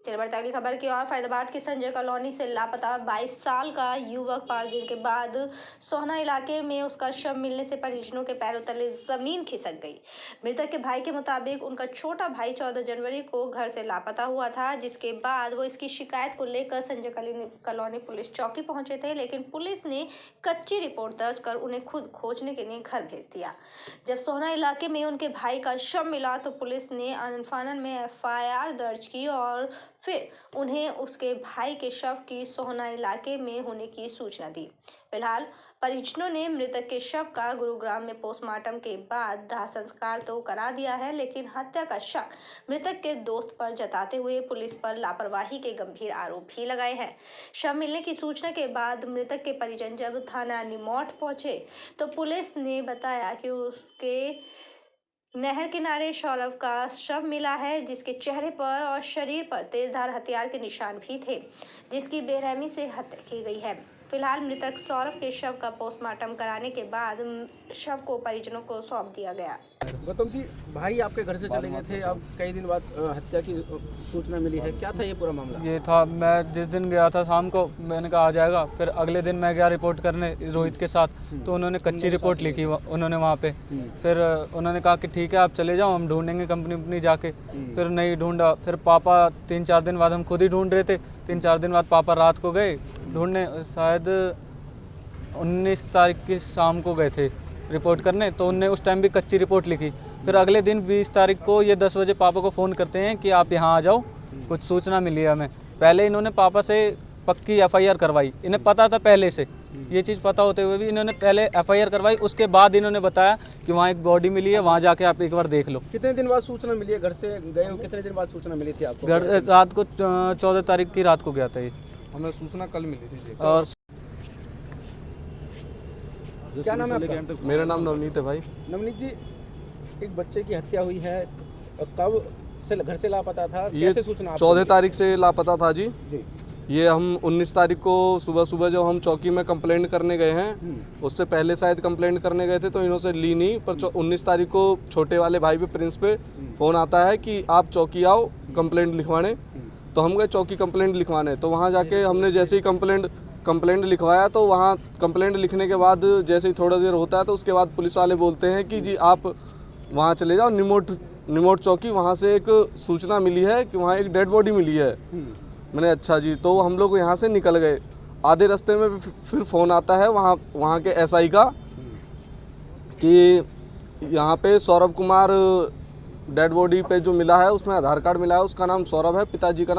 फिर बढ़ते अगली खबर की ओर। फरीदाबाद के संजय कॉलोनी से लापता 22 साल का युवक 5 दिन के बाद सोहना इलाके में उसका शव मिलने से परिजनों के पैरों तले जमीन खिसक गई। मृतक के भाई के मुताबिक उनका छोटा भाई 14 जनवरी को घर से लापता हुआ था, जिसके बाद वो इसकी शिकायत को लेकर संजय कॉलोनी पुलिस चौकी पहुंचे थे, लेकिन पुलिस ने कच्ची रिपोर्ट दर्ज कर उन्हें खुद खोजने के लिए घर भेज दिया। जब सोहना इलाके में उनके भाई का शव मिला तो पुलिस ने अनफानन में FIR दर्ज की और फिर उन्हें उसके भाई के शव की सोहना इलाके में होने की सूचना दी। फिलहाल परिजनों ने मृतक के शव का गुरुग्राम में पोस्टमार्टम के बाद दाह संस्कार तो करा दिया है, लेकिन हत्या का शक मृतक के दोस्त पर जताते हुए पुलिस पर लापरवाही के गंभीर आरोप भी लगाए हैं। शव मिलने की सूचना के बाद मृतक के परिजन जब थाना निमोट पहुंचे तो पुलिस ने बताया कि उसके नहर किनारे सौरभ का शव मिला है, जिसके चेहरे पर और शरीर पर तेजधार हथियार के निशान भी थे, जिसकी बेरहमी से हत्या की गई है। फिलहाल मृतक सौरभ के शव का पोस्टमार्टम कराने के बाद शव को परिजनों को सौंप दिया गया। गौतम जी, भाई आपके घर से चले गए थे, अब कई दिन बाद हत्या की सूचना मिली है, क्या था ये पूरा मामला? ये था, मैं जिस दिन गया था शाम को, मैंने कहा आ जाएगा, फिर अगले दिन मैं गया रिपोर्ट करने रोहित के साथ, तो उन्होंने कच्ची रिपोर्ट लिखी उन्होंने वहाँ पे। फिर उन्होंने कहा कि ठीक है आप चले जाओ, हम ढूंढेंगे कंपनी जाके। फिर नहीं ढूंढा, फिर पापा 3-4 दिन बाद, हम खुद ही ढूंढ रहे थे, 3-4 दिन बाद पापा रात को गए ढूंढने, शायद 19 तारीख की शाम को गए थे रिपोर्ट करने, तो उनने उस टाइम भी कच्ची रिपोर्ट लिखी। फिर अगले दिन 20 तारीख को ये 10 बजे पापा को फ़ोन करते हैं कि आप यहाँ आ जाओ, कुछ सूचना मिली है हमें। पहले इन्होंने पापा से पक्की FIR करवाई, इन्हें पता था पहले से, ये चीज़ पता होते हुए भी इन्होंने पहले FIR करवाई। उसके बाद इन्होंने बताया कि वहाँ एक बॉडी मिली है, वहाँ जाके आप एक बार देख लो। कितने दिन बाद सूचना मिली है? घर से गए हो कितने दिन बाद सूचना मिली थी आपको? घर रात को 14 तारीख की रात को गया था ये, हमें सूचना कल मिली थी। और क्या नाम है आपका? मेरा नाम नवनीत है भाई। नवनीत जी, एक बच्चे की हत्या हुई है, कब से घर से लापता था, ये कैसे सूचना? 14 तारीख से लापता था जी। जी, ये हम 19 तारीख को सुबह जब हम चौकी में कंप्लेंट करने गए हैं, उससे पहले शायद कंप्लेंट करने गए थे तो इन्होंने ली नहीं, पर 19 तारीख को छोटे वाले भाई पे प्रिंस पे फ़ोन आता है कि आप चौकी आओ कंप्लेंट लिखवाने। तो हम गए चौकी कंप्लेंट लिखवाने, तो वहाँ जाके हमने जैसे ही कंप्लेंट लिखवाया, तो वहाँ कंप्लेंट लिखने के बाद जैसे ही थोड़ा देर होता है तो उसके बाद पुलिस वाले बोलते हैं कि जी आप वहाँ चले जाओ निमोट चौकी, वहाँ से एक सूचना मिली है कि वहाँ एक डेड बॉडी मिली है। मैंने अच्छा जी, तो हम लोग यहाँ से निकल गए। आधे रास्ते में फिर फ़ोन आता है वहाँ के SI का कि यहाँ पे सौरभ कुमार डेड बॉडी पे जो मिला है उसमें आधार कार्ड मिला है, उसका नाम सौरभ है, पिताजी का नाम